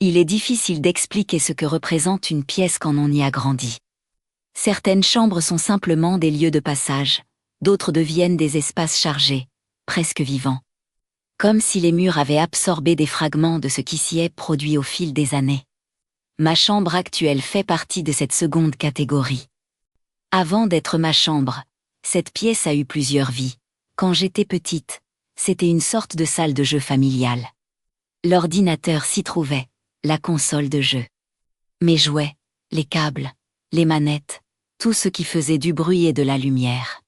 Il est difficile d'expliquer ce que représente une pièce quand on y a grandi. Certaines chambres sont simplement des lieux de passage, d'autres deviennent des espaces chargés, presque vivants. Comme si les murs avaient absorbé des fragments de ce qui s'y est produit au fil des années. Ma chambre actuelle fait partie de cette seconde catégorie. Avant d'être ma chambre, cette pièce a eu plusieurs vies. Quand j'étais petite, c'était une sorte de salle de jeu familiale. L'ordinateur s'y trouvait, la console de jeu. Mes jouets, les câbles, les manettes, tout ce qui faisait du bruit et de la lumière.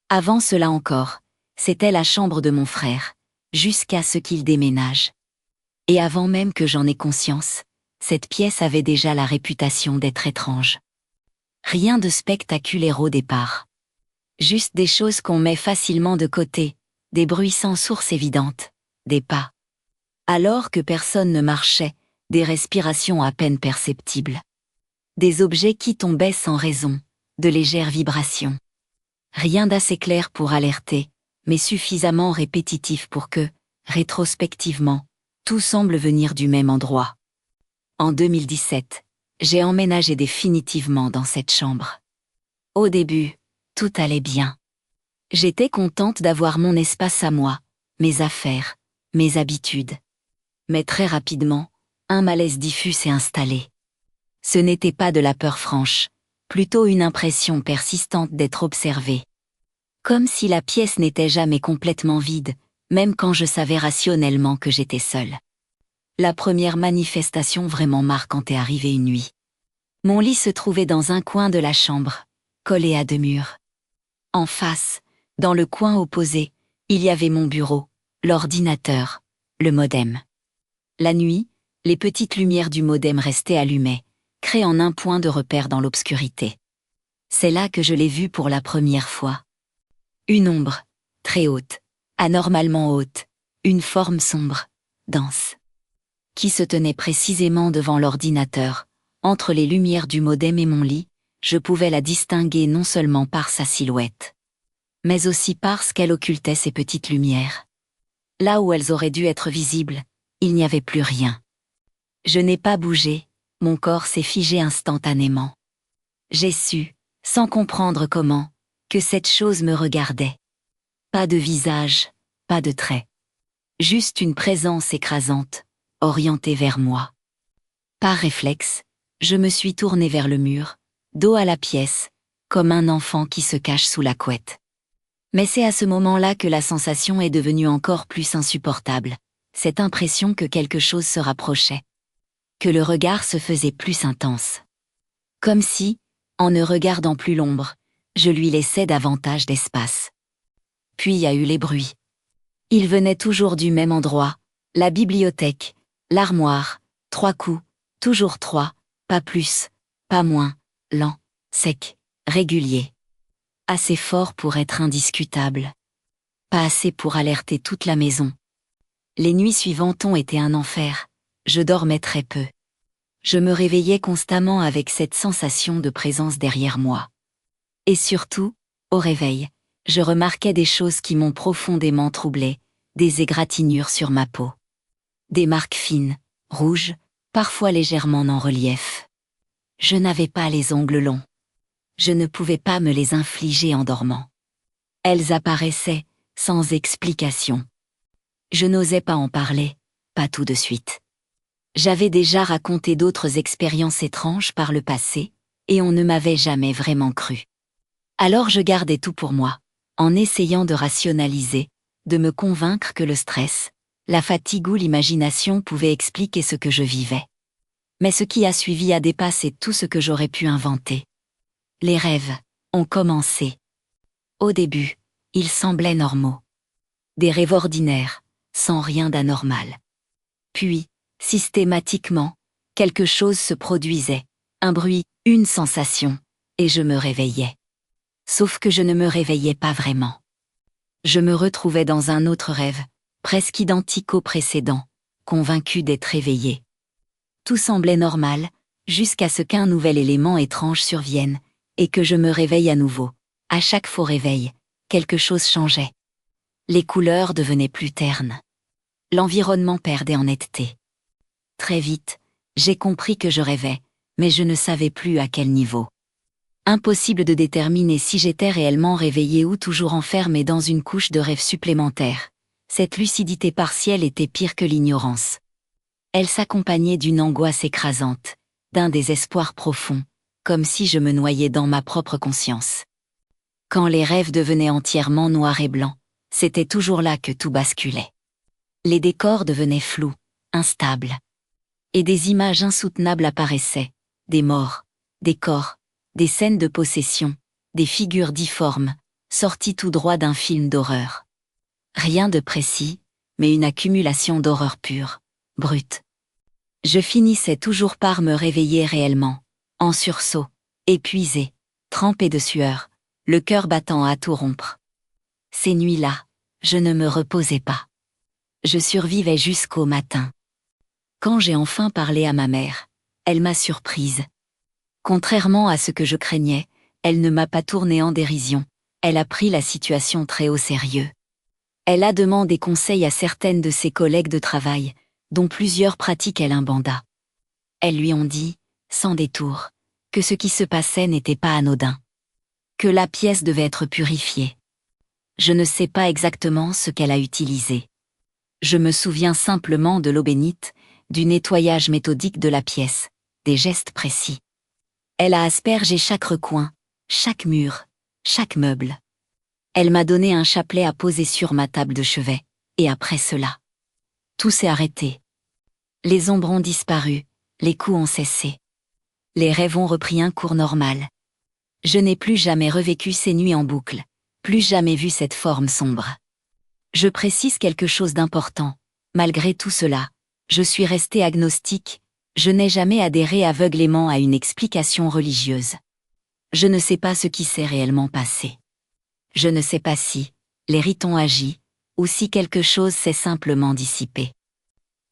Avant cela encore, c'était la chambre de mon frère, jusqu'à ce qu'il déménage. Et avant même que j'en ai conscience, cette pièce avait déjà la réputation d'être étrange. Rien de spectaculaire au départ. Juste des choses qu'on met facilement de côté, des bruits sans source évidente, des pas. Alors que personne ne marchait, des respirations à peine perceptibles. Des objets qui tombaient sans raison, de légères vibrations. Rien d'assez clair pour alerter, mais suffisamment répétitif pour que, rétrospectivement, tout semble venir du même endroit. En 2017, j'ai emménagé définitivement dans cette chambre. Au début, tout allait bien. J'étais contente d'avoir mon espace à moi, mes affaires, mes habitudes. Mais très rapidement, un malaise diffus s'est installé. Ce n'était pas de la peur franche, plutôt une impression persistante d'être observée. Comme si la pièce n'était jamais complètement vide, même quand je savais rationnellement que j'étais seule. La première manifestation vraiment marquante est arrivée une nuit. Mon lit se trouvait dans un coin de la chambre, collé à deux murs. En face, dans le coin opposé, il y avait mon bureau, l'ordinateur, le modem. La nuit, les petites lumières du modem restaient allumées, créant un point de repère dans l'obscurité. C'est là que je l'ai vue pour la première fois. Une ombre, très haute, anormalement haute, une forme sombre, dense, qui se tenait précisément devant l'ordinateur, entre les lumières du modem et mon lit. Je pouvais la distinguer non seulement par sa silhouette, mais aussi parce qu'elle occultait ces petites lumières. Là où elles auraient dû être visibles, il n'y avait plus rien. Je n'ai pas bougé, mon corps s'est figé instantanément. J'ai su, sans comprendre comment, que cette chose me regardait. Pas de visage, pas de traits. Juste une présence écrasante, orientée vers moi. Par réflexe, je me suis tournée vers le mur, dos à la pièce, comme un enfant qui se cache sous la couette. Mais c'est à ce moment-là que la sensation est devenue encore plus insupportable, cette impression que quelque chose se rapprochait. Que le regard se faisait plus intense. Comme si, en ne regardant plus l'ombre, je lui laissais davantage d'espace. Puis il y a eu les bruits. Ils venaient toujours du même endroit, la bibliothèque, l'armoire, 3 coups, toujours 3, pas plus, pas moins, lent, sec, régulier. Assez fort pour être indiscutable. Pas assez pour alerter toute la maison. Les nuits suivantes ont été un enfer, je dormais très peu. Je me réveillais constamment avec cette sensation de présence derrière moi. Et surtout, au réveil, je remarquais des choses qui m'ont profondément troublée, des égratignures sur ma peau. Des marques fines, rouges, parfois légèrement en relief. Je n'avais pas les ongles longs. Je ne pouvais pas me les infliger en dormant. Elles apparaissaient, sans explication. Je n'osais pas en parler, pas tout de suite. J'avais déjà raconté d'autres expériences étranges par le passé, et on ne m'avait jamais vraiment cru. Alors je gardais tout pour moi, en essayant de rationaliser, de me convaincre que le stress, la fatigue ou l'imagination pouvaient expliquer ce que je vivais. Mais ce qui a suivi a dépassé tout ce que j'aurais pu inventer. Les rêves ont commencé. Au début, ils semblaient normaux. Des rêves ordinaires, sans rien d'anormal. Puis, systématiquement, quelque chose se produisait, un bruit, une sensation, et je me réveillais. Sauf que je ne me réveillais pas vraiment. Je me retrouvais dans un autre rêve, presque identique au précédent, convaincu d'être éveillé. Tout semblait normal, jusqu'à ce qu'un nouvel élément étrange survienne, et que je me réveille à nouveau. À chaque faux réveil, quelque chose changeait. Les couleurs devenaient plus ternes. L'environnement perdait en netteté. Très vite, j'ai compris que je rêvais, mais je ne savais plus à quel niveau. Impossible de déterminer si j'étais réellement réveillée ou toujours enfermée dans une couche de rêve supplémentaire. Cette lucidité partielle était pire que l'ignorance. Elle s'accompagnait d'une angoisse écrasante, d'un désespoir profond, comme si je me noyais dans ma propre conscience. Quand les rêves devenaient entièrement noirs et blancs, c'était toujours là que tout basculait. Les décors devenaient flous, instables. Et des images insoutenables apparaissaient, des morts, des corps, des scènes de possession, des figures difformes, sorties tout droit d'un film d'horreur. Rien de précis, mais une accumulation d'horreur pure, brute. Je finissais toujours par me réveiller réellement, en sursaut, épuisé, trempé de sueur, le cœur battant à tout rompre. Ces nuits-là, je ne me reposais pas. Je survivais jusqu'au matin. Quand j'ai enfin parlé à ma mère, elle m'a surprise. Contrairement à ce que je craignais, elle ne m'a pas tourné en dérision, elle a pris la situation très au sérieux. Elle a demandé conseil à certaines de ses collègues de travail, dont plusieurs pratiquaient l'imbanda. Elles lui ont dit, sans détour, que ce qui se passait n'était pas anodin. Que la pièce devait être purifiée. Je ne sais pas exactement ce qu'elle a utilisé. Je me souviens simplement de l'eau bénite, du nettoyage méthodique de la pièce, des gestes précis. Elle a aspergé chaque recoin, chaque mur, chaque meuble. Elle m'a donné un chapelet à poser sur ma table de chevet, et après cela, tout s'est arrêté. Les ombres ont disparu, les coups ont cessé. Les rêves ont repris un cours normal. Je n'ai plus jamais revécu ces nuits en boucle, plus jamais vu cette forme sombre. Je précise quelque chose d'important. Malgré tout cela, je suis resté agnostique, je n'ai jamais adhéré aveuglément à une explication religieuse. Je ne sais pas ce qui s'est réellement passé. Je ne sais pas si les rites ont agi, ou si quelque chose s'est simplement dissipé.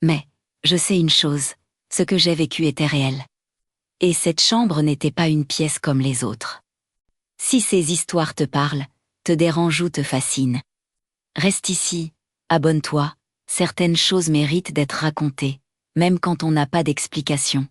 Mais, je sais une chose, ce que j'ai vécu était réel. Et cette chambre n'était pas une pièce comme les autres. Si ces histoires te parlent, te dérangent ou te fascinent, reste ici, abonne-toi, certaines choses méritent d'être racontées, même quand on n'a pas d'explication.